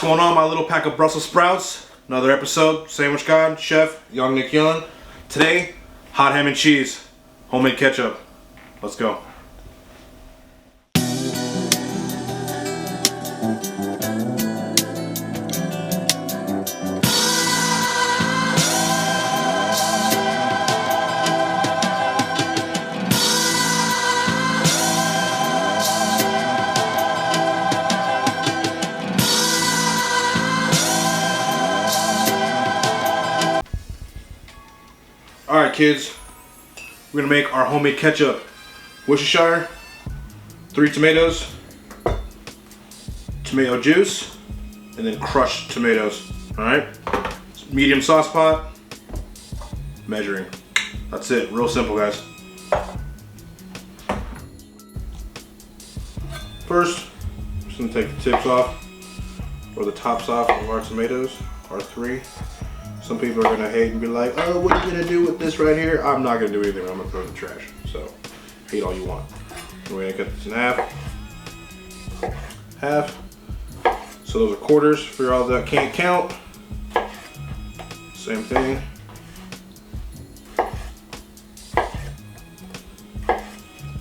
going on, my little pack of Brussels sprouts? Another episode, Sandwich God, Chef, Young Nick Young. Today, hot ham and cheese, homemade ketchup. Let's go. Alright kids, we're gonna make our homemade ketchup. Worcestershire, 3 tomatoes, tomato juice, and then crushed tomatoes. Alright? Medium sauce pot, measuring. That's it, real simple guys. First, I'm just gonna take the tips off, or the tops off of our tomatoes, our 3. Some people are gonna hate and be like, oh, what are you gonna do with this right here? I'm not gonna do anything, I'm gonna throw it in the trash. So, hate all you want. We're gonna cut this in half. Half. So those are quarters for all that can't count. Same thing.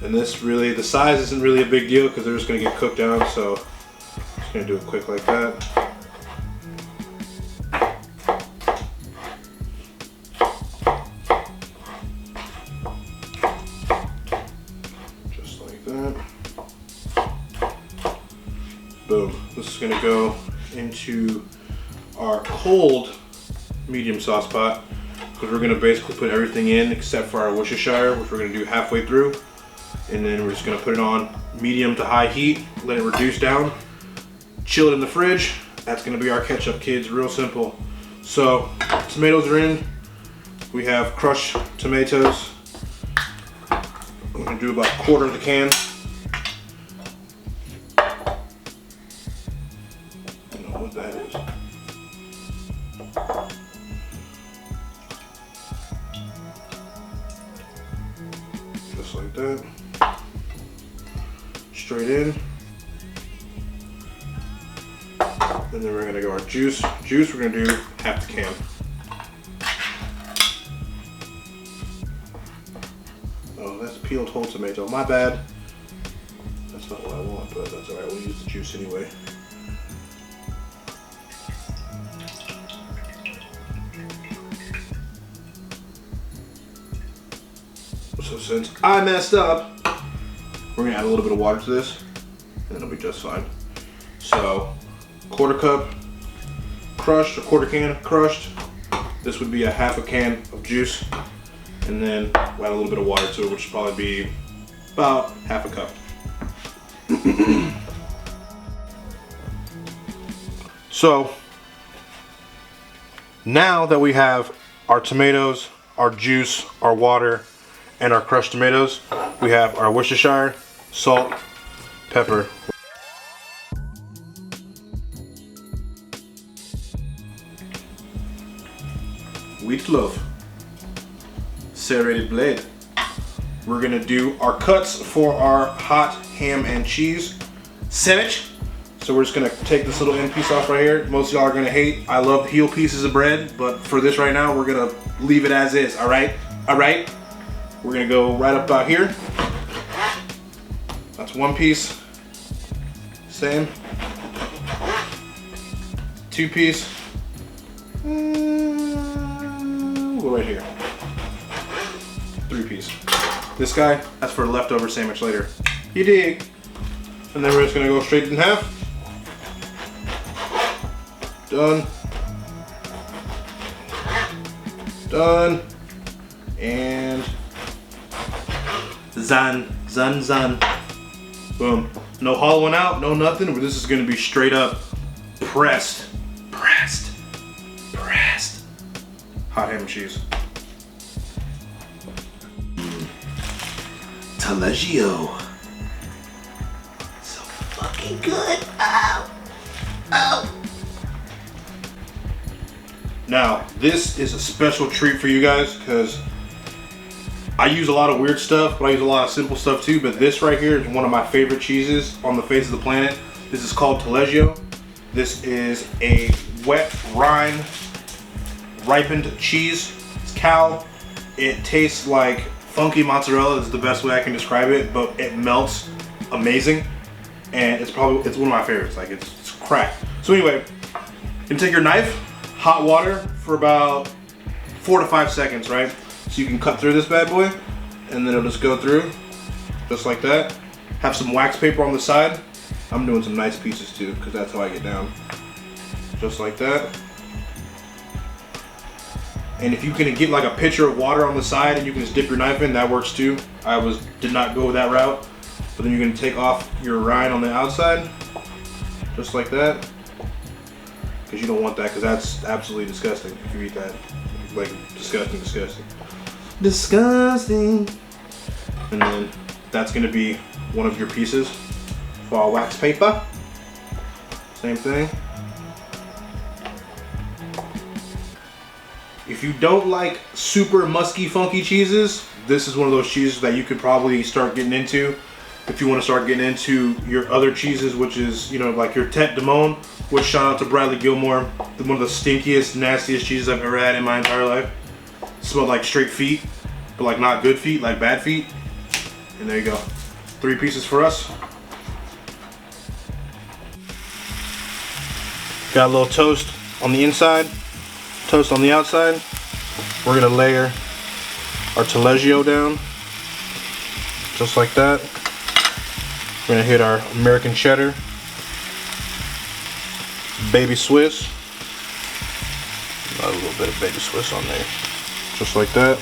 And this really, the size isn't really a big deal because they're just gonna get cooked down, so just gonna do it quick like that. Boom. This is gonna go into our cold medium sauce pot because we're gonna basically put everything in except for our Worcestershire, which we're gonna do halfway through. And then we're just gonna put it on medium to high heat, let it reduce down, chill it in the fridge. That's gonna be our ketchup, kids, real simple. So, tomatoes are in. We have crushed tomatoes. I'm gonna do about a quarter of the can. What that is. Just like that. Straight in. And then we're gonna go our juice. Juice, we're gonna do half the can. Oh, that's peeled whole tomato. My bad. That's not what I want, but that's alright. We'll use the juice anyway. So since I messed up, we're gonna add a little bit of water to this, and it'll be just fine. So, quarter cup crushed, or quarter can crushed. This would be a half a can of juice, and then we'll add a little bit of water to it, which will probably be about half a cup. So, now that we have our tomatoes, our juice, our water, and our crushed tomatoes, we have our Worcestershire, salt, pepper. Wheat loaf, serrated blade. We're gonna do our cuts for our hot ham and cheese sandwich. So we're just gonna take this little end piece off right here. Most of y'all are gonna hate, I love heel pieces of bread, but for this right now, we're gonna leave it as is, all right? All right? We're gonna go right up about here. That's one piece. Same. 2 piece. We'll go right here. 3 piece. This guy, that's for a leftover sandwich later. You dig? And then we're just gonna go straight in half. Done. Done. And zan. Boom. No hollowing out, no nothing. This is gonna be straight up pressed. Hot ham and cheese. Taleggio. So fucking good. Ow. Now, this is a special treat for you guys because I use a lot of weird stuff, but I use a lot of simple stuff too. But this right here is one of my favorite cheeses on the face of the planet. This is called Taleggio. This is a wet rind ripened cheese. It's cow. It tastes like funky mozzarella is the best way I can describe it, but it melts amazing. And it's one of my favorites. Like it's crack. So anyway, you can take your knife, hot water for about 4 to 5 seconds, right? So you can cut through this bad boy, and then it'll just go through, just like that. Have some wax paper on the side. I'm doing some nice pieces too, because that's how I get down. Just like that. And if you can get like a pitcher of water on the side and you can just dip your knife in, that works too. Did not go that route. But then you're gonna take off your rind on the outside, just like that. Because you don't want that, because that's absolutely disgusting if you eat that. Like, disgusting, disgusting. Disgusting. And then that's gonna be one of your pieces for our wax paper. Same thing. If you don't like super musky, funky cheeses, this is one of those cheeses that you could probably start getting into. If you want to start getting into your other cheeses, which is, you know, like your Tête de Monde, which shout out to Bradley Gilmore, one of the stinkiest, nastiest cheeses I've ever had in my entire life. Smelled like straight feet, but like not good feet, like bad feet. And there you go. 3 pieces for us. Got a little toast on the inside, toast on the outside. We're gonna layer our taleggio down, just like that. We're gonna hit our American cheddar, baby Swiss, a little bit of baby Swiss on there, just like that.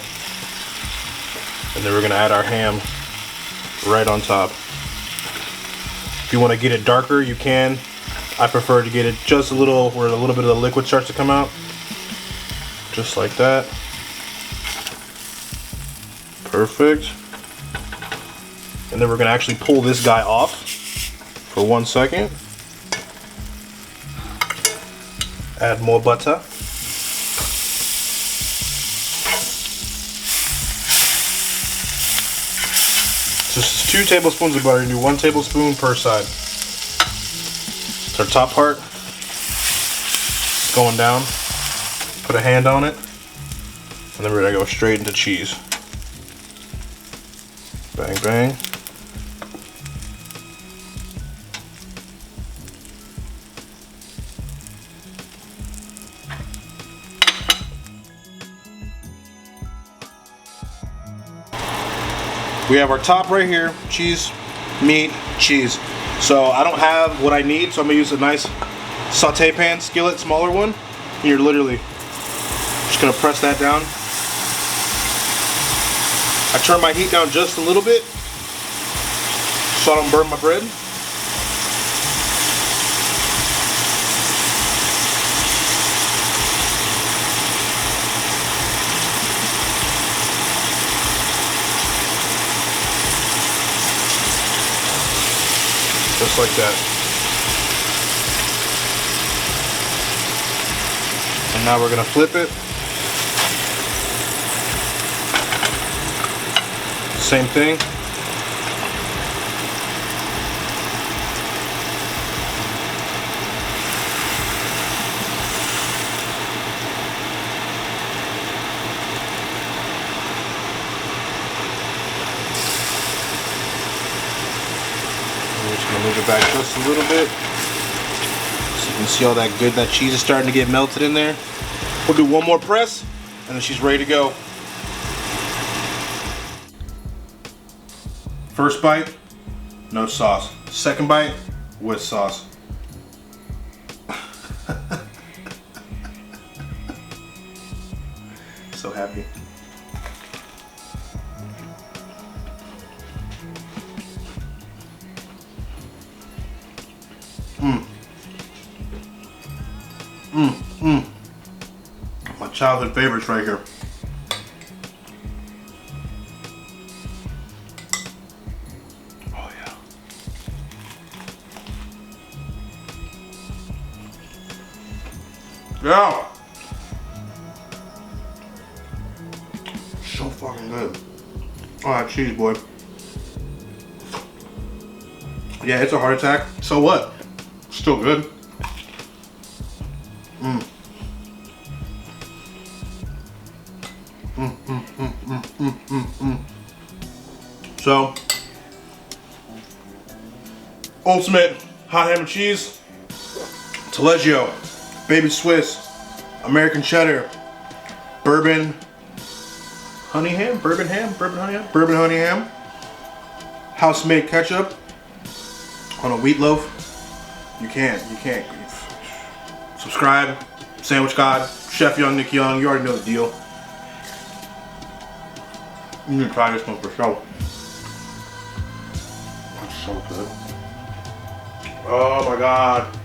And then we're gonna add our ham right on top. If you want to get it darker, you can. I prefer to get it just a little, where a little bit of the liquid starts to come out, just like that. Perfect. And then we're gonna actually pull this guy off for 1 second. Add more butter. Just 2 tablespoons of butter. You do 1 tablespoon per side. It's our top part. It's going down. Put a hand on it. And then we're gonna go straight into cheese. Bang, bang. We have our top right here, cheese, meat, cheese. So I don't have what I need, so I'm gonna use a nice saute pan, skillet, smaller one. And you're literally just gonna press that down. I turn my heat down just a little bit so I don't burn my bread. Just like that. And now we're gonna flip it. Same thing. Move it back just a little bit so you can see all that good, that cheese is starting to get melted in there. We'll do 1 more press and then she's ready to go. First bite, no sauce. Second bite, with sauce. So happy. My childhood favorites right here. Oh yeah. Yeah. So fucking good. Oh, that cheese, boy. Yeah, it's a heart attack. So what? Still good. So, ultimate hot ham and cheese, Taleggio, baby Swiss, American cheddar, bourbon honey ham, bourbon honey ham, house-made ketchup on a wheat loaf. You can't. Subscribe, Sandwich God, Chef Young, Nick Young, you already know the deal. You need to try this one for sure. That's so good. Oh my God.